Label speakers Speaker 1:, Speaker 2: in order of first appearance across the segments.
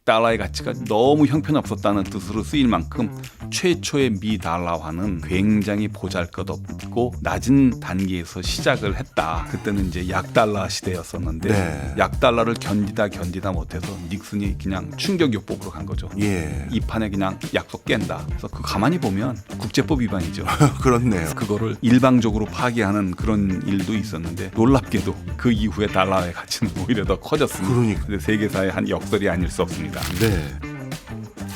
Speaker 1: 달러의 가치가 너무 형편없었다는 뜻으로 쓰일 만큼 최초의 미 달러화는 굉장히 보잘것없고 낮은 단계에서 시작을 했다. 그때는 이제 약달러 시대였었는데
Speaker 2: 네.
Speaker 1: 약달러를 견디다 못해서 닉슨이 그냥 충격요법으로 간 거죠.
Speaker 2: 예.
Speaker 1: 이 판에 그냥 약속 깬다. 그래서 그 가만히 보면 국제법 위반이죠.
Speaker 2: 그렇네요.
Speaker 1: 그거를 일방적으로 파기하는 그런 일도 있었는데 놀랍게도 그 이후에 달러의 가치는 오히려 더 커졌습니다.
Speaker 2: 그러니까.
Speaker 1: 근데 세계사의 한 역설이 아닐 수 없습니다.
Speaker 2: 네.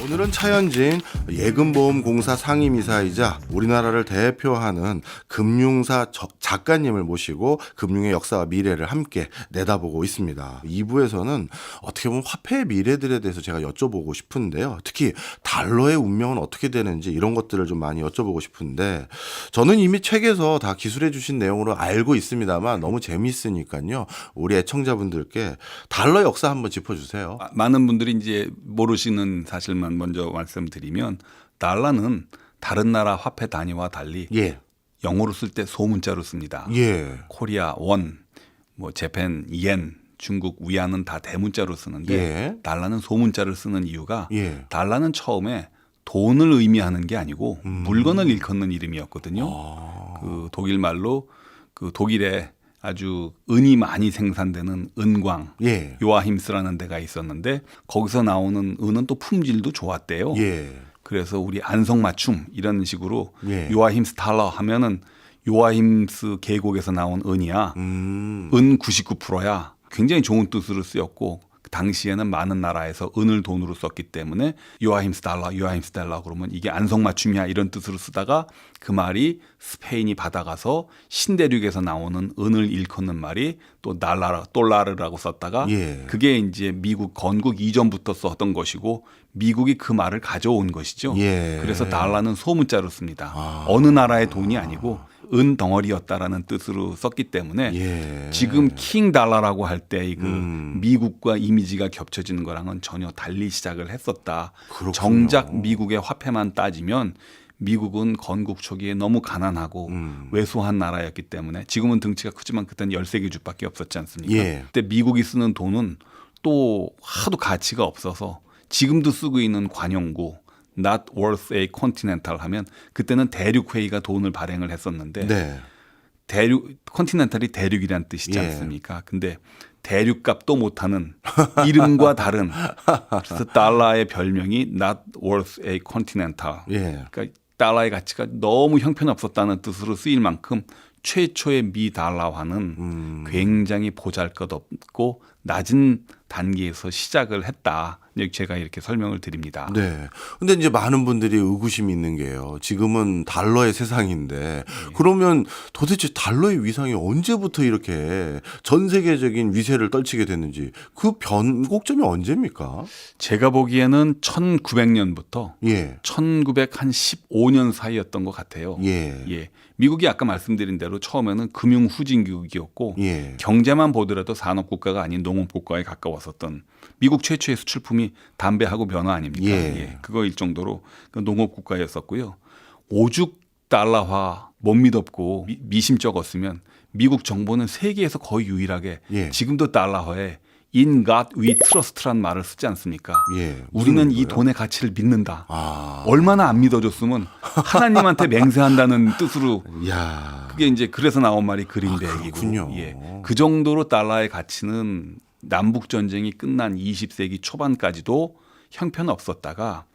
Speaker 2: 오늘은 차현진 예금보험공사 상임이사이자 우리나라를 대표하는 금융사 작가님을 모시고 금융의 역사와 미래를 함께 내다보고 있습니다. 2부에서는 어떻게 보면 화폐의 미래들에 대해서 제가 여쭤보고 싶은데요. 특히 달러의 운명은 어떻게 되는지 이런 것들을 좀 많이 여쭤보고 싶은데 저는 이미 책에서 다 기술해 주신 내용으로 알고 있습니다만 너무 재미있으니까요. 우리 애청자분들께 달러 역사 한번 짚어주세요.
Speaker 1: 많은 분들이 이제 모르시는 사실만 먼저 말씀드리면 달러는 다른 나라 화폐 단위와 달리
Speaker 2: 예.
Speaker 1: 영어로 쓸 때 소문자로 씁니다.
Speaker 2: 예.
Speaker 1: 코리아 원, 뭐 재팬 옌, 중국 위안은 다 대문자로 쓰는데
Speaker 2: 예.
Speaker 1: 달러는 소문자를 쓰는 이유가
Speaker 2: 예.
Speaker 1: 달러는 처음에 돈을 의미하는 게 아니고 물건을 일컫는 이름이었거든요. 그 독일 말로 그 독일에 아주 은이 많이 생산되는 은광
Speaker 2: 예.
Speaker 1: 요아힘스라는 데가 있었는데 거기서 나오는 은은 또 품질도 좋았대요.
Speaker 2: 예.
Speaker 1: 그래서 우리 안성맞춤 이런 식으로
Speaker 2: 예.
Speaker 1: 요아힘스 달러 하면은 요아힘스 계곡에서 나온 은이야. 은 99%야. 굉장히 좋은 뜻으로 쓰였고 당시에는 많은 나라에서 은을 돈으로 썼기 때문에 요아힘스 달러 그러면 이게 안성맞춤이야 이런 뜻으로 쓰다가 그 말이 스페인이 받아가서 신대륙에서 나오는 은을 일컫는 말이 또 돌라르라고 썼다가
Speaker 2: 예.
Speaker 1: 그게 이제 미국 건국 이전부터 썼던 것이고 미국이 그 말을 가져온 것이죠.
Speaker 2: 예.
Speaker 1: 그래서 달러는 소문자로 씁니다. 어느 나라의 돈이 아니고 은 덩어리였다라는 뜻으로 썼기 때문에
Speaker 2: 예.
Speaker 1: 지금 킹 달러라고 할 때 그 미국과 이미지가 겹쳐지는 거랑은 전혀 달리 시작을 했었다.
Speaker 2: 그렇군요.
Speaker 1: 정작 미국의 화폐만 따지면 미국은 건국 초기에 너무 가난하고 왜소한 나라였기 때문에 지금은 등치가 크지만 그때는 13개 주밖에 없었지 않습니까?
Speaker 2: 예.
Speaker 1: 그때 미국이 쓰는 돈은 또 하도 가치가 없어서 지금도 쓰고 있는 관용구 not worth a continental 하면 그때는 대륙회의가 돈을 발행을 했었는데
Speaker 2: 네.
Speaker 1: 컨티넨탈이 대륙이라는 뜻이지
Speaker 2: 예.
Speaker 1: 않습니까? 근데 대륙값도 못하는 이름과 다른 그래서 달러의 별명이 not worth a continental.
Speaker 2: 예.
Speaker 1: 그러니까 달러의 가치가 너무 형편없었다는 뜻으로 쓰일 만큼 최초의 미 달러화는 굉장히 보잘것없고 낮은 단계에서 시작을 했다. 제가 이렇게 설명을 드립니다.
Speaker 2: 네. 근데 이제 많은 분들이 의구심이 있는 게요. 지금은 달러의 세상인데 그러면 도대체 달러의 위상이 언제부터 이렇게 전 세계적인 위세를 떨치게 됐는지 그 변곡점이 언제입니까?
Speaker 1: 제가 보기에는 1900년부터
Speaker 2: 예.
Speaker 1: 1915년 사이였던 것 같아요.
Speaker 2: 예.
Speaker 1: 예. 미국이 아까 말씀드린 대로 처음에는 금융 후진국이었고
Speaker 2: 예.
Speaker 1: 경제만 보더라도 산업국가가 아닌 농업국가에 가까웠었던 미국 최초의 수출품이 담배하고 변화 아닙니까?
Speaker 2: 예.
Speaker 1: 그거일 정도로 농업국가였었고요. 오죽 달러화 못 믿었고 미심쩍었으면 미국 정부는 세계에서 거의 유일하게
Speaker 2: 예.
Speaker 1: 지금도 달러화에 In God we trust란 말을 쓰지 않습니까?
Speaker 2: 예.
Speaker 1: 우리는
Speaker 2: 무슨
Speaker 1: 이
Speaker 2: 의미인가요?
Speaker 1: 돈의 가치를 믿는다.
Speaker 2: 아.
Speaker 1: 얼마나 안 믿어줬으면 하나님한테 맹세한다는 뜻으로
Speaker 2: 야.
Speaker 1: 그게 이제 그래서 나온 말이 그린백이고
Speaker 2: 그렇군요.
Speaker 1: 예. 그 정도로 달러의 가치는 남북 전쟁이 끝난 20세기 초반까지도 형편없었다가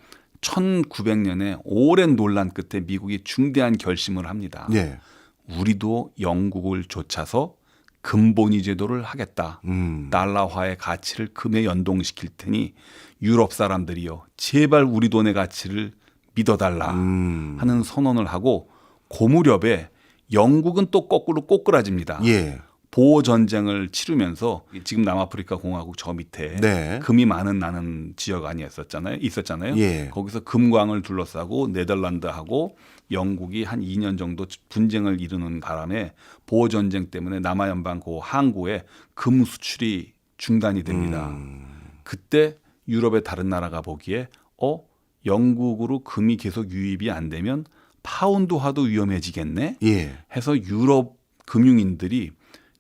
Speaker 1: 1900년에 오랜 논란 끝에 미국이 중대한 결심을 합니다.
Speaker 2: 예.
Speaker 1: 우리도 영국을 좇아서 금본위 제도를 하겠다. 달러화의 가치를 금에 연동시킬 테니 유럽 사람들이요. 제발 우리 돈의 가치를 믿어달라 하는 선언을 하고 그 무렵에 영국은 또 거꾸로 꼬꾸라집니다.
Speaker 2: 예.
Speaker 1: 보호 전쟁을 치르면서 지금 남아프리카 공화국 저 밑에
Speaker 2: 네.
Speaker 1: 금이 많은 나는 지역 있었잖아요.
Speaker 2: 예.
Speaker 1: 거기서 금광을 둘러싸고 네덜란드하고 영국이 한 2년 정도 분쟁을 이루는 바람에 보호 전쟁 때문에 남아연방 그 항구에 금 수출이 중단이 됩니다. 그때 유럽의 다른 나라가 보기에 영국으로 금이 계속 유입이 안 되면 파운드화도 위험해지겠네
Speaker 2: 예.
Speaker 1: 해서 유럽 금융인들이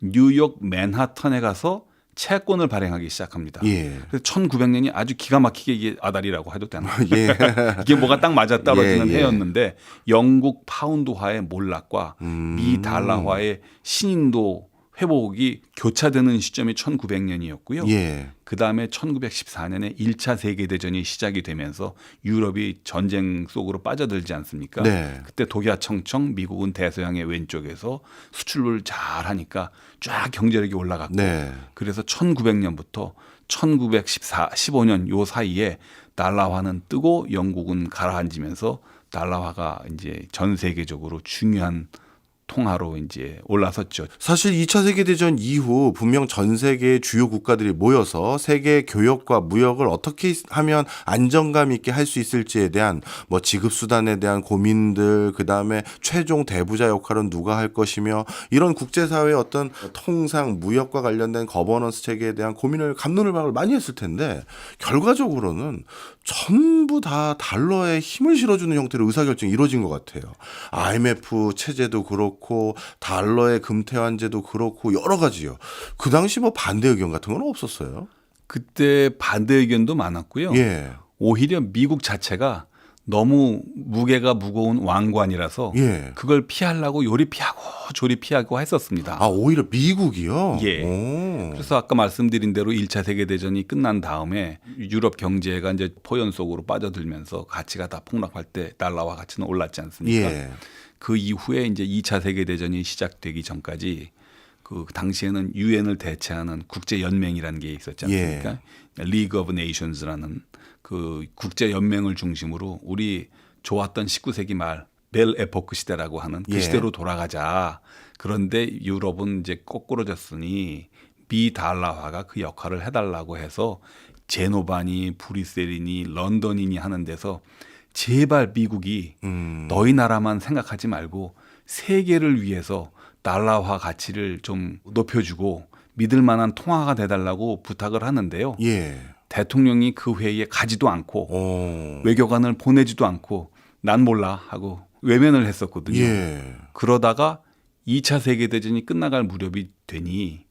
Speaker 1: 뉴욕 맨하탄에 가서 채권을 발행하기 시작합니다.
Speaker 2: 예.
Speaker 1: 그래서 1900년이 아주 기가 막히게 이게 아다리라고 해도 되나?
Speaker 2: 예.
Speaker 1: 이게 뭐가 딱 맞아 떨어지는
Speaker 2: 예, 예.
Speaker 1: 해였는데 영국 파운드화의 몰락과 미 달러화의 신인도 회복이 교차되는 시점이 1900년이었고요.
Speaker 2: 예.
Speaker 1: 그다음에 1914년에 1차 세계대전이 시작이 되면서 유럽이 전쟁 속으로 빠져들지 않습니까?
Speaker 2: 네.
Speaker 1: 그때 독야청청 미국은 대서양의 왼쪽에서 수출을 잘 하니까 쫙 경제력이 올라갔고
Speaker 2: 네.
Speaker 1: 그래서 1900년부터 1915년 요 사이에 달러화는 뜨고 영국은 가라앉으면서 달러화가 이제 전 세계적으로 중요한 통화로 이제 올라섰죠.
Speaker 2: 사실 2차 세계대전 이후 분명 전 세계의 주요 국가들이 모여서 세계 교역과 무역을 어떻게 하면 안정감 있게 할 수 있을지에 대한 뭐 지급 수단에 대한 고민들, 그다음에 최종 대부자 역할은 누가 할 것이며 이런 국제사회의 어떤 통상 무역과 관련된 거버넌스 체계에 대한 고민을 갑론을박을 많이 했을 텐데 결과적으로는 전부 다 달러에 힘을 실어주는 형태로 의사결정이 이루어진 것 같아요. IMF 체제도 그렇고 달러의 금태환제도 그렇고 여러 가지요. 그 당시 뭐 반대 의견 같은 건 없었어요?
Speaker 1: 그때 반대 의견도 많았고요.
Speaker 2: 예.
Speaker 1: 오히려 미국 자체가 너무 무게가 무거운 왕관이라서
Speaker 2: 예.
Speaker 1: 그걸 피하려고 요리 피하고 조리 피하고 했었습니다.
Speaker 2: 아, 오히려 미국이요?
Speaker 1: 예.
Speaker 2: 오.
Speaker 1: 그래서 아까 말씀드린 대로 1차 세계대전이 끝난 다음에 유럽 경제가 이제 포연 속으로 빠져들면서 가치가 다 폭락할 때 달러와 가치는 올랐지 않습니까?
Speaker 2: 예.
Speaker 1: 그 이후에 이제 2차 세계대전이 시작되기 전까지 그 당시에는 유엔을 대체하는 국제연맹이라는 게 있었지 않습니까? 리그 오브 네이션즈라는 그 국제연맹을 중심으로 우리 좋았던 19세기 말 벨 에포크 시대라고 하는 그
Speaker 2: 예.
Speaker 1: 시대로 돌아가자. 그런데 유럽은 이제 거꾸로졌으니 비달러화가 그 역할을 해달라고 해서 제노바니 브뤼셀이니 런던이니 하는 데서 제발 미국이 너희 나라만 생각하지 말고 세계를 위해서 달러화 가치를 좀 높여주고 믿을 만한 통화가 돼달라고 부탁을 하는데요.
Speaker 2: 예.
Speaker 1: 대통령이 그 회의에 가지도 않고
Speaker 2: 오.
Speaker 1: 외교관을 보내지도 않고 난 몰라 하고 외면을 했었거든요.
Speaker 2: 예.
Speaker 1: 그러다가 2차 세계대전이 끝나갈 무렵이 되니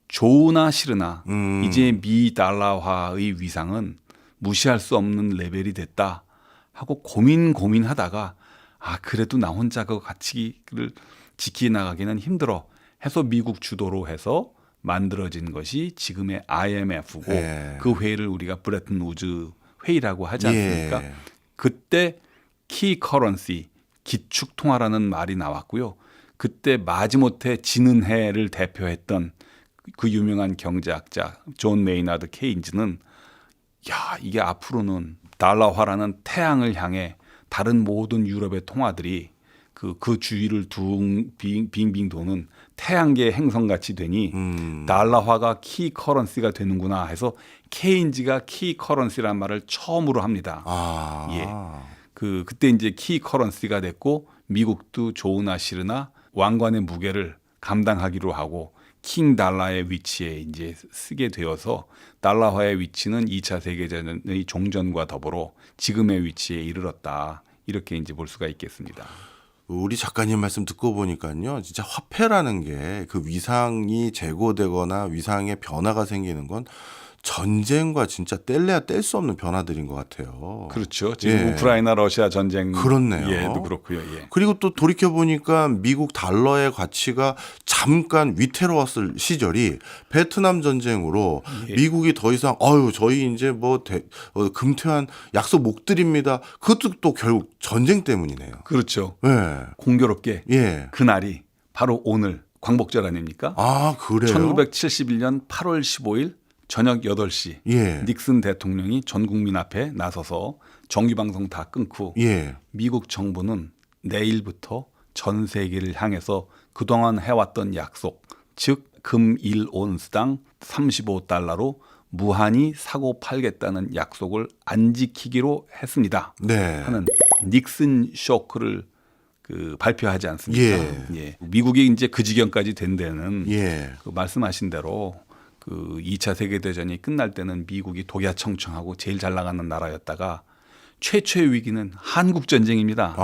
Speaker 1: 좋으나 싫으나 이제 미 달러화의 위상은 무시할 수 없는 레벨이 됐다 하고 고민하다가 아 그래도 나 혼자 그 가치를 지키나가기는 힘들어 해서 미국 주도로 해서 만들어진 것이 지금의 IMF고
Speaker 2: 예.
Speaker 1: 그 회의를 우리가 브레튼 우즈 회의라고 하지 않습니까?
Speaker 2: 예.
Speaker 1: 그때 키 커런시 기축 통화라는 말이 나왔고요. 그때 마지못해 지는 해를 대표했던 그 유명한 경제학자 존 메이나드 케인즈는 야 이게 앞으로는 달러화라는 태양을 향해 다른 모든 유럽의 통화들이 그 주위를 빙빙 도는 태양계 행성같이 되니 달러화가 키 커런시가 되는구나 해서 케인즈가 키 커런시란 말을 처음으로 합니다.
Speaker 2: 아.
Speaker 1: 예. 그때 이제 키 커런시가 됐고 미국도 좋으나 싫으나 왕관의 무게를 감당하기로 하고 킹 달러의 위치에 이제 쓰게 되어서 달러화의 위치는 2차 세계대전의 종전과 더불어 지금의 위치에 이르렀다. 이렇게 이제 볼 수가 있겠습니다.
Speaker 2: 우리 작가님 말씀 듣고 보니까요, 진짜 화폐라는 게 그 위상이 제고되거나 위상의 변화가 생기는 건 전쟁과 진짜 뗄래야 뗄 수 없는 변화들인 것 같아요.
Speaker 1: 그렇죠. 지금
Speaker 2: 예.
Speaker 1: 우크라이나 러시아 전쟁
Speaker 2: 그렇네요.
Speaker 1: 예도 그렇고요. 예.
Speaker 2: 그리고 또 돌이켜 보니까 미국 달러의 가치가 잠깐 위태로웠을 시절이 베트남 전쟁으로
Speaker 1: 예.
Speaker 2: 미국이 더 이상 저희 이제 금태환 약속 못 드립니다. 그것도 또 결국 전쟁 때문이네요.
Speaker 1: 그렇죠.
Speaker 2: 예.
Speaker 1: 공교롭게
Speaker 2: 예.
Speaker 1: 그날이 바로 오늘 광복절 아닙니까?
Speaker 2: 아, 그래요?
Speaker 1: 1971년 8월 15일 저녁 8시
Speaker 2: 예.
Speaker 1: 닉슨 대통령이 전 국민 앞에 나서서 정규방송 다 끊고
Speaker 2: 예.
Speaker 1: 미국 정부는 내일부터 전 세계를 향해서 그동안 해왔던 약속, 즉 금 1온스당 35달러로 무한히 사고 팔겠다는 약속을 안 지키기로 했습니다.
Speaker 2: 네.
Speaker 1: 하는 닉슨 쇼크를 발표하지 않습니까?
Speaker 2: 예.
Speaker 1: 예. 미국이 이제 그 지경까지 된 데는
Speaker 2: 예.
Speaker 1: 그 말씀하신 대로 그 2차 세계대전이 끝날 때는 미국이 독야청청하고 제일 잘 나가는 나라였다가 최초의 위기는 한국전쟁입니다.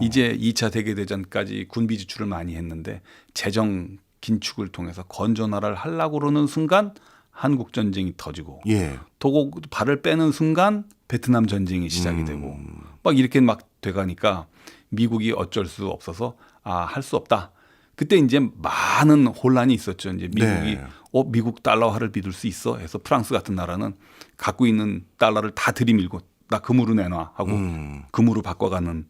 Speaker 1: 이제 2차 세계대전까지 군비 지출을 많이 했는데 재정 긴축을 통해서 건전화를 하려고 그러는 순간 한국 전쟁이 터지고
Speaker 2: 예.
Speaker 1: 도고 발을 빼는 순간 베트남 전쟁이 시작이 되고 막 이렇게 막 돼가니까 미국이 어쩔 수 없어서 할 수 없다. 그때 이제 많은 혼란이 있었죠. 이제 미국이
Speaker 2: 네.
Speaker 1: 미국 달러화를 믿을 수 있어 해서 프랑스 같은 나라는 갖고 있는 달러를 다 들이밀고 나 금으로 내놔 하고 금으로 바꿔가는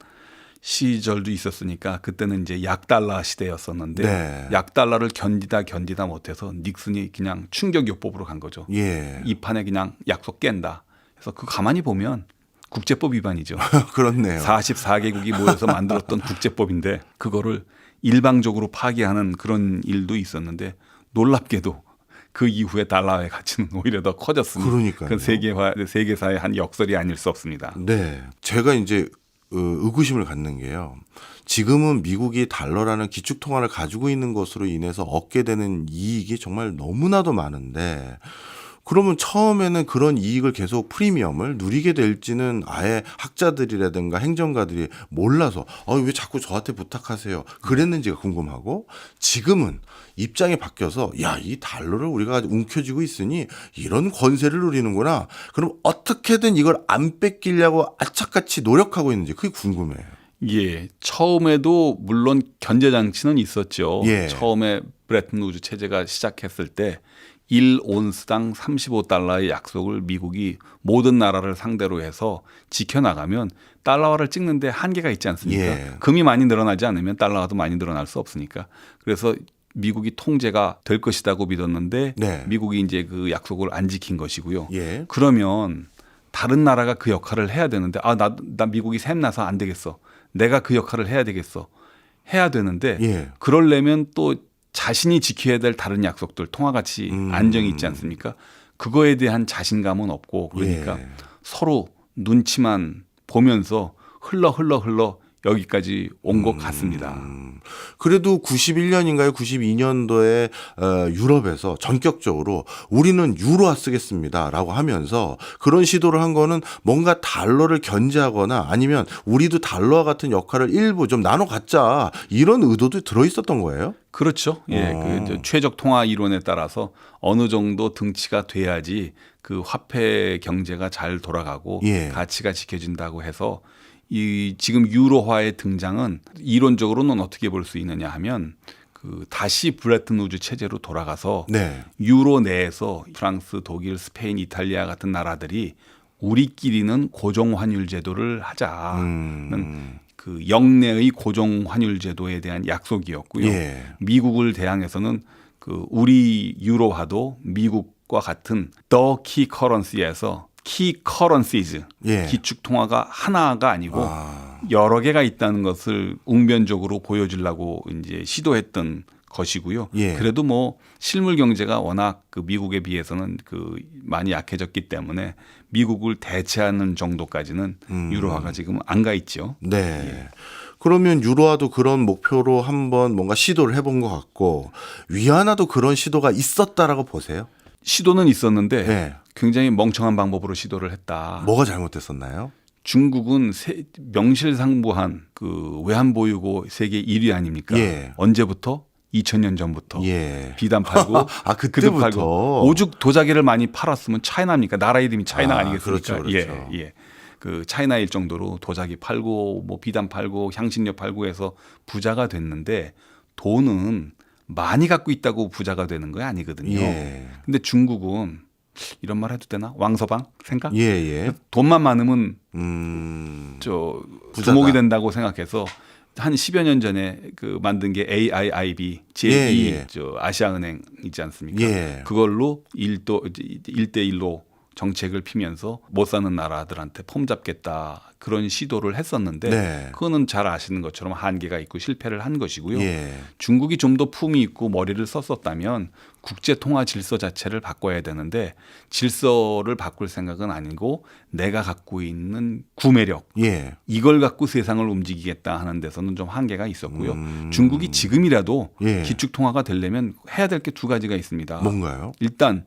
Speaker 1: 시절도 있었으니까 그때는 이제 약달러 시대였었는데
Speaker 2: 네.
Speaker 1: 약달러를 견디다 못해서 닉슨이 그냥 충격요법으로 간 거죠.
Speaker 2: 예.
Speaker 1: 이 판에 그냥 약속 깬다. 그래서 그 가만히 보면 국제법 위반이죠.
Speaker 2: 그렇네요.
Speaker 1: 44개국이 모여서 만들었던 국제법인데 그거를 일방적으로 파기하는 그런 일도 있었는데 놀랍게도 그 이후에 달러의 가치는 오히려 더 커졌습니다.
Speaker 2: 그러니까요.
Speaker 1: 그 세계사의 한 역설이 아닐 수 없습니다.
Speaker 2: 네. 제가 이제 의구심을 갖는 게요. 지금은 미국이 달러라는 기축통화를 가지고 있는 것으로 인해서 얻게 되는 이익이 정말 너무나도 많은데 그러면 처음에는 그런 이익을 계속 프리미엄을 누리게 될지는 아예 학자들이라든가 행정가들이 몰라서 왜 자꾸 저한테 부탁하세요 그랬는지가 궁금하고 지금은 입장이 바뀌어서 이 달러를 우리가 움켜쥐고 있으니 이런 권세를 누리는구나. 그럼 어떻게든 이걸 안 뺏기려고 악착같이 노력하고 있는지 그게 궁금해요.
Speaker 1: 예, 처음에도 물론 견제 장치는 있었죠.
Speaker 2: 예.
Speaker 1: 처음에 브레튼 우즈 체제가 시작했을 때 1온스당 35달러의 약속을 미국이 모든 나라를 상대로 해서 지켜나가면 달러화를 찍는데 한계가 있지 않습니까?
Speaker 2: 예.
Speaker 1: 금이 많이 늘어나지 않으면 달러화도 많이 늘어날 수 없으니까. 그래서 미국이 통제가 될 것이라고 믿었는데
Speaker 2: 네.
Speaker 1: 미국이 이제 그 약속을 안 지킨 것이고요.
Speaker 2: 예.
Speaker 1: 그러면 다른 나라가 그 역할을 해야 되는데 나 미국이 샘나서 안 되겠어. 내가 그 역할을 해야 되겠어. 해야 되는데
Speaker 2: 예.
Speaker 1: 그러려면 또 자신이 지켜야 될 다른 약속들 통화가치 안정이 있지 않습니까? 그거에 대한 자신감은 없고 그러니까
Speaker 2: 예.
Speaker 1: 서로 눈치만 보면서 흘러 여기까지 온 것 같습니다.
Speaker 2: 그래도 91년인가요? 92년도에 유럽에서 전격적으로 우리는 유로화 쓰겠습니다라고 하면서 그런 시도를 한 거는 뭔가 달러를 견제하거나 아니면 우리도 달러와 같은 역할을 일부 좀 나눠 갖자 이런 의도도 들어 있었던 거예요?
Speaker 1: 그렇죠. 예, 그 이제 최적 통화 이론에 따라서 어느 정도 등치가 돼야지 그 화폐 경제가 잘 돌아가고
Speaker 2: 예.
Speaker 1: 가치가 지켜진다고 해서 이 지금 유로화의 등장은 이론적으로는 어떻게 볼 수 있느냐 하면 그 다시 브레튼 우즈 체제로 돌아가서
Speaker 2: 네.
Speaker 1: 유로 내에서 프랑스, 독일, 스페인, 이탈리아 같은 나라들이 우리끼리는 고정 환율 제도를 하자는 그 영내의 고정 환율 제도에 대한 약속이었고요.
Speaker 2: 예.
Speaker 1: 미국을 대항해서는 그 우리 유로화도 미국과 같은 더 키 커런시에서 키 커런시즈
Speaker 2: 예.
Speaker 1: 기축 통화가 하나가 아니고 여러 개가 있다는 것을 웅변적으로 보여주려고 이제 시도했던 것이고요.
Speaker 2: 예.
Speaker 1: 그래도 뭐 실물 경제가 워낙 그 미국에 비해서는 그 많이 약해졌기 때문에 미국을 대체하는 정도까지는 유로화가 지금 안 가 있죠.
Speaker 2: 네. 그러면 유로화도 그런 목표로 한번 뭔가 시도를 해본 것 같고 위안화도 그런 시도가 있었다라고 보세요?
Speaker 1: 시도는 있었는데
Speaker 2: 네.
Speaker 1: 굉장히 멍청한 방법으로 시도를 했다.
Speaker 2: 뭐가 잘못됐었나요?
Speaker 1: 중국은 명실상부한 그 외환보유고 세계 1위 아닙니까?
Speaker 2: 예.
Speaker 1: 언제부터? 2000년 전부터
Speaker 2: 예.
Speaker 1: 비단 팔고
Speaker 2: 그때부터.
Speaker 1: 그득 팔고 오죽 도자기를 많이 팔았으면 차이나입니까? 나라 이름이 차이나 아니겠습니까?
Speaker 2: 그렇죠.
Speaker 1: 예. 그 차이나일 정도로 도자기 팔고 뭐 비단 팔고 향신료 팔고 해서 부자가 됐는데 돈은 많이 갖고 있다고 부자가 되는 거 아니거든요.
Speaker 2: 예.
Speaker 1: 근데 중국은 이런 말 해도 되나? 왕서방 생각?
Speaker 2: 예.
Speaker 1: 돈만 많으면
Speaker 2: 부자다.
Speaker 1: 두목이 된다고 생각해서 한 10여 년 전에 그 만든 게 AIIB 제2
Speaker 2: 예.
Speaker 1: 아시아은행 있지 않습니까?
Speaker 2: 예.
Speaker 1: 그걸로 1대1로 정책을 피면서 못 사는 나라들한테 폼 잡겠다 그런 시도를 했었는데
Speaker 2: 네.
Speaker 1: 그거는 잘 아시는 것처럼 한계가 있고 실패를 한 것이고요.
Speaker 2: 예.
Speaker 1: 중국이 좀 더 품이 있고 머리를 썼었다면 국제 통화 질서 자체를 바꿔야 되는데 질서를 바꿀 생각은 아니고 내가 갖고 있는 구매력
Speaker 2: 예.
Speaker 1: 이걸 갖고 세상을 움직이겠다 하는 데서는 좀 한계가 있었고요. 중국이 지금이라도
Speaker 2: 예.
Speaker 1: 기축 통화가 되려면 해야 될 게 두 가지가 있습니다.
Speaker 2: 뭔가요?
Speaker 1: 일단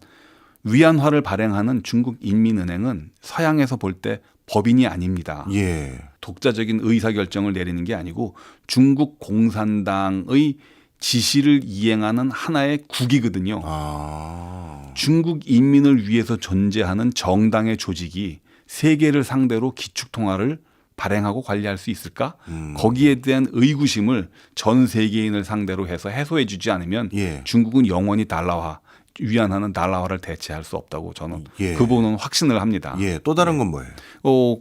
Speaker 1: 위안화를 발행하는 중국 인민은행은 서양에서 볼 때 법인이 아닙니다.
Speaker 2: 예.
Speaker 1: 독자적인 의사결정을 내리는 게 아니고 중국 공산당의 지시를 이행하는 하나의 국이거든요.
Speaker 2: 아.
Speaker 1: 중국 인민을 위해서 존재하는 정당의 조직이 세계를 상대로 기축통화를 발행하고 관리할 수 있을까? 거기에 대한 의구심을 전 세계인을 상대로 해서 해소해 주지 않으면
Speaker 2: 예.
Speaker 1: 중국은 영원히 달러화, 위안화는 달러화를 대체할 수 없다고 저는
Speaker 2: 예.
Speaker 1: 그 부분은 확신을 합니다.
Speaker 2: 예, 또 다른 건 뭐예요?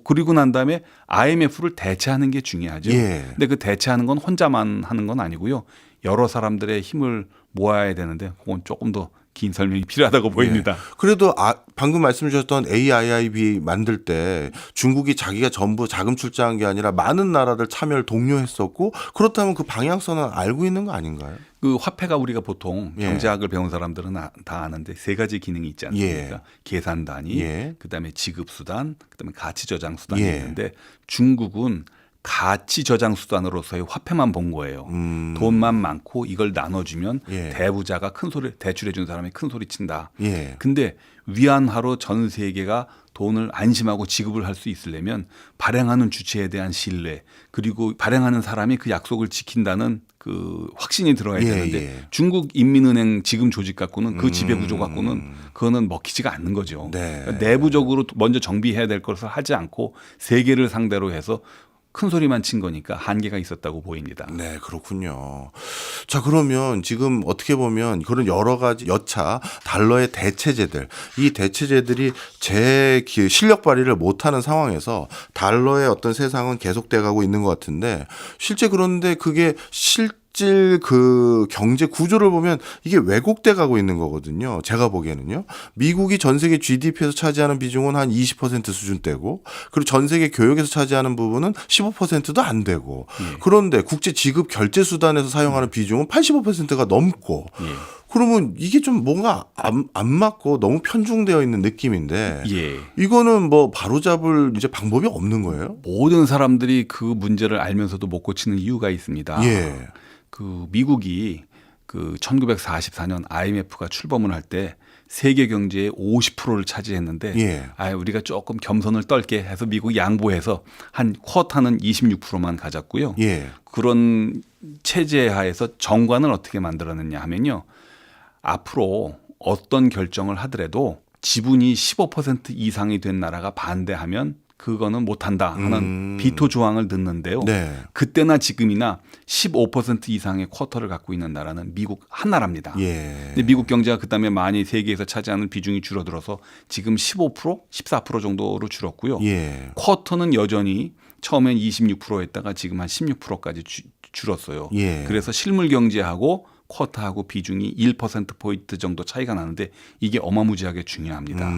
Speaker 1: 그리고 난 다음에 IMF를 대체하는 게 중요하죠.
Speaker 2: 예.
Speaker 1: 근데 그 대체하는 건 혼자만 하는 건 아니고요. 여러 사람들의 힘을 모아야 되는데 그건 조금 더 긴 설명이 필요하다고 보입니다.
Speaker 2: 그래도 방금 말씀 주셨던 AIIB 만들 때 중국이 자기가 전부 자금 출자한 게 아니라 많은 나라들 참여를 독려했었고 그렇다면 그 방향성은 알고 있는 거 아닌가요?
Speaker 1: 그 화폐가 우리가 보통
Speaker 2: 예.
Speaker 1: 경제학을 배운 사람들은 다 아는데 세 가지 기능이 있지 않습니까?
Speaker 2: 예.
Speaker 1: 계산 단위,
Speaker 2: 예.
Speaker 1: 그다음에 지급 수단, 그다음에 가치 저장 수단이
Speaker 2: 예.
Speaker 1: 있는데 중국은 가치 저장 수단으로서의 화폐만 본 거예요. 돈만 많고 이걸 나눠주면
Speaker 2: 예.
Speaker 1: 대부자가 큰 소리 대출해 준 사람이 큰 소리 친다.
Speaker 2: 예.
Speaker 1: 근데 위안화로 전 세계가 돈을 안심하고 지급을 할 수 있으려면 발행하는 주체에 대한 신뢰 그리고 발행하는 사람이 그 약속을 지킨다는 그 확신이 들어야
Speaker 2: 예,
Speaker 1: 되는데
Speaker 2: 예.
Speaker 1: 중국 인민은행 지금 조직 갖고는 그 지배 구조 갖고는 그거는 먹히지가 않는 거죠.
Speaker 2: 네.
Speaker 1: 그러니까 내부적으로 먼저 정비해야 될 것을 하지 않고 세계를 상대로 해서 큰 소리만 친 거니까 한계가 있었다고 보입니다.
Speaker 2: 네, 그렇군요. 자, 그러면 지금 어떻게 보면 그런 여러 가지 여차 달러의 대체제들, 이 대체제들이 제 실력 발휘를 못하는 상황에서 달러의 어떤 세상은 계속돼 가고 있는 것 같은데 실제 그런데 그게 실질 그 경제 구조를 보면 이게 왜곡돼 가고 있는 거거든요. 제가 보기에는요. 미국이 전 세계 GDP에서 차지하는 비중은 한 20% 수준대고 그리고 전 세계 교역에서 차지하는 부분은 15%도 안 되고 그런데 국제 지급 결제 수단에서 사용하는 비중은 85%가 넘고 그러면 이게 좀 뭔가 안 맞고 너무 편중되어 있는 느낌인데
Speaker 1: 예.
Speaker 2: 이거는 뭐 바로잡을 이제 방법이 없는 거예요?
Speaker 1: 모든 사람들이 그 문제를 알면서도 못 고치는 이유가 있습니다.
Speaker 2: 예.
Speaker 1: 그 미국이 그 1944년 IMF가 출범을 할 때 세계 경제의 50%를 차지했는데
Speaker 2: 예.
Speaker 1: 우리가 조금 겸손을 떨게 해서 미국이 양보해서 한 쿼터는 26%만 가졌고요.
Speaker 2: 예.
Speaker 1: 그런 체제 하에서 정관을 어떻게 만들었느냐 하면요. 앞으로 어떤 결정을 하더라도 지분이 15% 이상이 된 나라가 반대하면 그거는 못한다 하는 비토 조항을 넣는데요.
Speaker 2: 네.
Speaker 1: 그때나 지금이나 15% 이상의 쿼터를 갖고 있는 나라는 미국 한 나라입니다.
Speaker 2: 예.
Speaker 1: 근데 미국 경제가 그다음에 많이 세계에서 차지하는 비중이 줄어들어서 지금 15%, 14% 정도로 줄었고요.
Speaker 2: 예.
Speaker 1: 쿼터는 여전히 처음엔 26%였다가 지금 한 16%까지 줄었어요.
Speaker 2: 예.
Speaker 1: 그래서 실물 경제하고 쿼터하고 비중이 1%포인트 정도 차이가 나는데 이게 어마무지하게 중요합니다.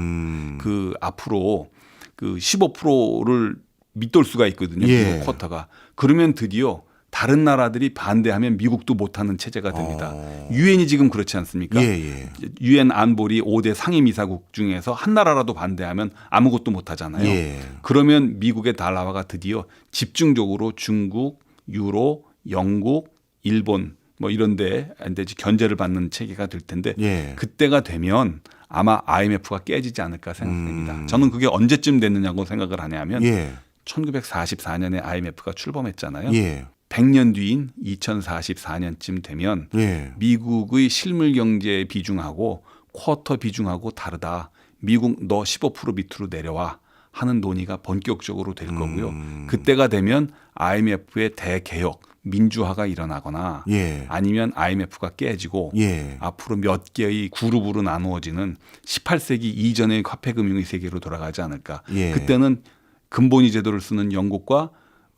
Speaker 1: 그 앞으로 그 15%를 밑돌 수가 있거든요.
Speaker 2: 예.
Speaker 1: 미국 쿼터가. 그러면 드디어 다른 나라들이 반대하면 미국도 못하는 체제가 됩니다. 유엔이 지금 그렇지 않습니까?
Speaker 2: 예.
Speaker 1: 유엔 안보리 5대 상임이사국 중에서 한 나라라도 반대하면 아무것도 못하잖아요.
Speaker 2: 예.
Speaker 1: 그러면 미국의 달러화가 드디어 집중적으로 중국, 유로, 영국, 일본 뭐 이런 데 견제를 받는 체계가 될 텐데
Speaker 2: 예.
Speaker 1: 그때가 되면 아마 IMF가 깨지지 않을까 생각됩니다. 저는 그게 언제쯤 됐느냐고 생각을 하냐면
Speaker 2: 예.
Speaker 1: 1944년에 IMF가 출범했잖아요.
Speaker 2: 예.
Speaker 1: 100년 뒤인 2044년쯤 되면
Speaker 2: 예.
Speaker 1: 미국의 실물 경제 비중하고 쿼터 비중하고 다르다. 미국 너 15% 밑으로 내려와 하는 논의가 본격적으로 될 거고요. 그때가 되면 IMF의 대개혁, 민주화가 일어나거나
Speaker 2: 예.
Speaker 1: 아니면 IMF가 깨지고
Speaker 2: 예.
Speaker 1: 앞으로 몇 개의 그룹으로 나누어지는 18세기 이전의 화폐금융의 세계로 돌아가지 않을까.
Speaker 2: 예.
Speaker 1: 그때는 근본위 제도를 쓰는 영국과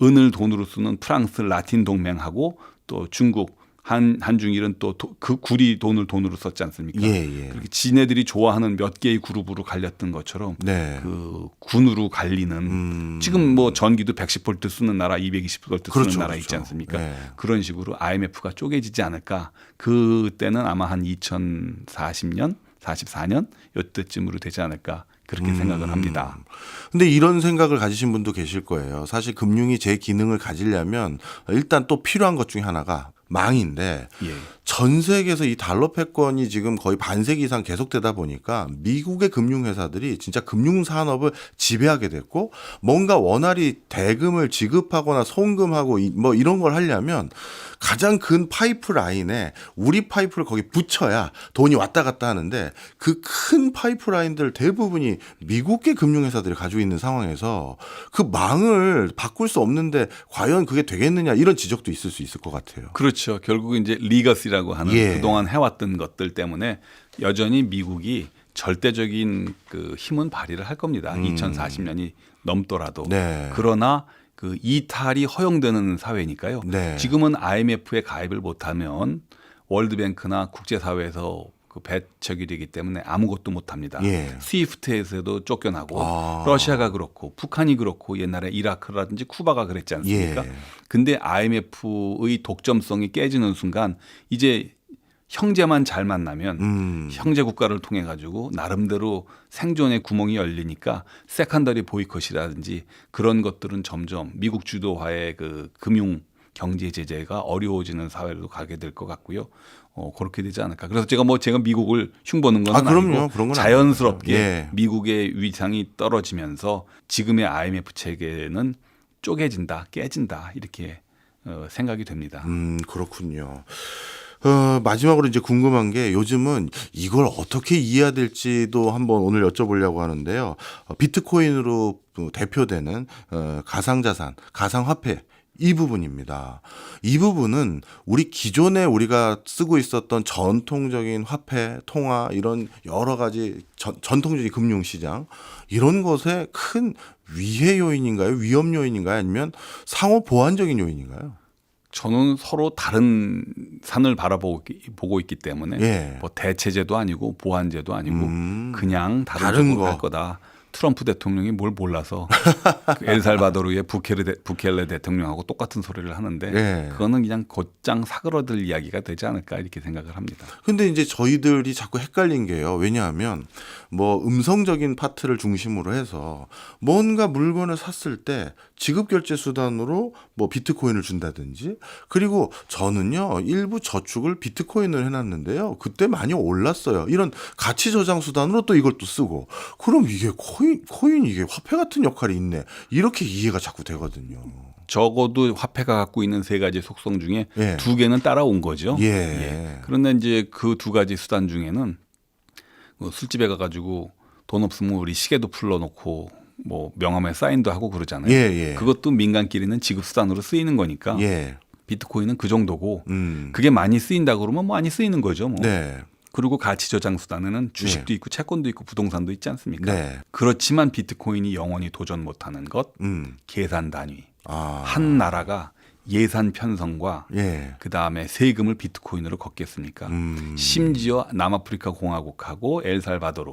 Speaker 1: 은을 돈으로 쓰는 프랑스 라틴 동맹하고 또 중국 한중일은 또 그 구리 돈을 돈으로 썼지 않습니까?
Speaker 2: 예.
Speaker 1: 그렇게 지네들이 좋아하는 몇 개의 그룹으로 갈렸던 것처럼
Speaker 2: 네.
Speaker 1: 그 군으로 갈리는 지금 뭐 전기도 110볼트 쓰는 나라, 220볼트
Speaker 2: 그렇죠,
Speaker 1: 쓰는 나라
Speaker 2: 그렇죠.
Speaker 1: 있지 않습니까?
Speaker 2: 네.
Speaker 1: 그런 식으로 IMF가 쪼개지지 않을까. 그때는 아마 한 2040년, 44년 이때쯤으로 되지 않을까. 그렇게 생각을 합니다.
Speaker 2: 근데 이런 생각을 가지신 분도 계실 거예요. 사실 금융이 제 기능을 가지려면 일단 또 필요한 것 중에 하나가 망인데
Speaker 1: 예.
Speaker 2: 전 세계에서 이 달러 패권이 지금 거의 반세기 이상 계속되다 보니까 미국의 금융회사들이 진짜 금융산업을 지배하게 됐고 뭔가 원활히 대금을 지급하거나 송금하고 뭐 이런 걸 하려면 가장 큰 파이프라인에 우리 파이프를 거기 붙여야 돈이 왔다 갔다 하는데 그 큰 파이프라인들 대부분이 미국의 금융회사들이 가지고 있는 상황에서 그 망을 바꿀 수 없는데 과연 그게 되겠느냐 이런 지적도 있을 수 있을 것 같아요.
Speaker 1: 그렇죠. 결국 이제 리거시라고 하는
Speaker 2: 예.
Speaker 1: 그동안 해왔던 것들 때문에 여전히 미국이 절대적인 그 힘은 발휘를 할 겁니다. 2040년이 넘더라도.
Speaker 2: 네.
Speaker 1: 그러나 그 이탈이 허용되는 사회니까요.
Speaker 2: 네.
Speaker 1: 지금은 IMF에 가입을 못하면 월드뱅크나 국제사회에서 그 배척이 되기 때문에 아무것도 못합니다.
Speaker 2: 예.
Speaker 1: 스위프트에서도 쫓겨나고 러시아가 그렇고 북한이 그렇고 옛날에 이라크라든지 쿠바가 그랬지 않습니까?
Speaker 2: 예.
Speaker 1: 근데 IMF의 독점성이 깨지는 순간 이제 형제만 잘 만나면 형제 국가를 통해 가지고 나름대로 생존의 구멍이 열리니까 세컨더리 보이콧이라든지 그런 것들은 점점 미국 주도화의 그 금융 경제 제재가 어려워지는 사회로 가게 될 것 같고요. 그렇게 되지 않을까. 그래서 제가 미국을 흉보는 건
Speaker 2: 그럼요.
Speaker 1: 아니고
Speaker 2: 그런 건
Speaker 1: 자연스럽게
Speaker 2: 예.
Speaker 1: 미국의 위상이 떨어지면서 지금의 IMF 체계는 쪼개진다, 깨진다 이렇게 생각이 됩니다.
Speaker 2: 그렇군요. 마지막으로 이제 궁금한 게 요즘은 이걸 어떻게 이해해야 될지도 한번 오늘 여쭤보려고 하는데요. 비트코인으로 대표되는 가상자산, 가상화폐 이 부분입니다. 이 부분은 우리 기존에 우리가 쓰고 있었던 전통적인 화폐, 통화 이런 여러 가지 전통적인 금융시장 이런 것에 큰 위해 요인인가요? 위험 요인인가요? 아니면 상호 보완적인 요인인가요?
Speaker 1: 저는 서로 다른 산을 바라보고 있기 때문에
Speaker 2: 예.
Speaker 1: 뭐 대체제도 아니고 보완제도 아니고 그냥 다른
Speaker 2: 다른
Speaker 1: 쪽으로
Speaker 2: 거.
Speaker 1: 갈 거다. 트럼프 대통령이 뭘 몰라서 그 엘살바도르의 부켈레 대통령하고 똑같은 소리를 하는데
Speaker 2: 예.
Speaker 1: 그거는 그냥 곧장 사그러들 이야기가 되지 않을까 이렇게 생각을 합니다.
Speaker 2: 근데 이제 저희들이 자꾸 헷갈린 게요. 왜냐하면 뭐 음성적인 파트를 중심으로 해서 뭔가 물건을 샀을 때 지급 결제 수단으로 뭐 비트코인을 준다든지 그리고 저는요 일부 저축을 비트코인을 해놨는데요. 그때 많이 올랐어요. 이런 가치 저장 수단으로 또 이걸 또 쓰고 그럼 이게 코인 이게 화폐 같은 역할이 있네. 이렇게 이해가 자꾸 되거든요.
Speaker 1: 적어도 화폐가 갖고 있는 세 가지 속성 중에
Speaker 2: 예.
Speaker 1: 두 개는 따라온 거죠.
Speaker 2: 예.
Speaker 1: 그런데 이제 그 두 가지 수단 중에는 뭐 술집에 가가지고 돈 없으면 우리 시계도 풀러놓고 뭐 명함에 사인도 하고 그러잖아요.
Speaker 2: 예.
Speaker 1: 그것도 민간끼리는 지급 수단으로 쓰이는 거니까
Speaker 2: 예.
Speaker 1: 비트코인은 그 정도고
Speaker 2: 음.
Speaker 1: 그게 많이 쓰인다 그러면 많이 쓰이는 거죠. 뭐.
Speaker 2: 네.
Speaker 1: 그리고 가치 저장 수단에는 주식도 있고 채권도 있고 부동산도 있지 않습니까?
Speaker 2: 네.
Speaker 1: 그렇지만 비트코인이 영원히 도전 못하는 것 계산 단위. 한 나라가 예산 편성과
Speaker 2: 예.
Speaker 1: 그 다음에 세금을 비트코인으로 걷겠습니까? 심지어 남아프리카 공화국하고 엘살바도르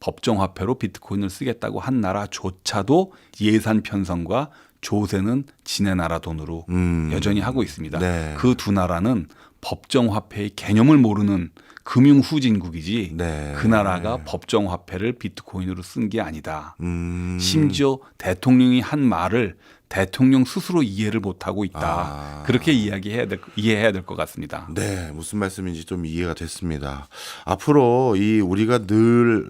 Speaker 1: 법정 화폐로 비트코인을 쓰겠다고 한 나라조차도 예산 편성과 조세는 지네 나라 돈으로 여전히 하고 있습니다.
Speaker 2: 네.
Speaker 1: 그 두 나라는 법정 화폐의 개념을 모르는 금융 후진국이지
Speaker 2: 네.
Speaker 1: 그 나라가 법정 화폐를 비트코인으로 쓴 게 아니다. 심지어 대통령이 한 말을 대통령 스스로 이해를 못하고 있다. 그렇게 이해해야 될 것 같습니다.
Speaker 2: 네, 무슨 말씀인지 좀 이해가 됐습니다. 앞으로 이 우리가 늘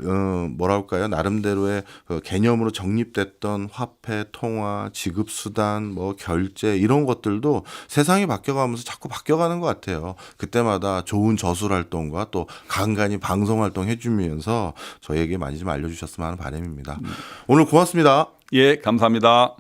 Speaker 2: 뭐랄까요 나름대로의 개념으로 정립됐던 화폐, 통화, 지급 수단, 뭐 결제 이런 것들도 세상이 바뀌어가면서 자꾸 바뀌어가는 것 같아요. 그때마다 좋은 저술 활동과 또 간간히 방송 활동 해주면서 저희에게 많이 좀 알려주셨으면 하는 바람입니다. 오늘 고맙습니다.
Speaker 1: 예, 감사합니다.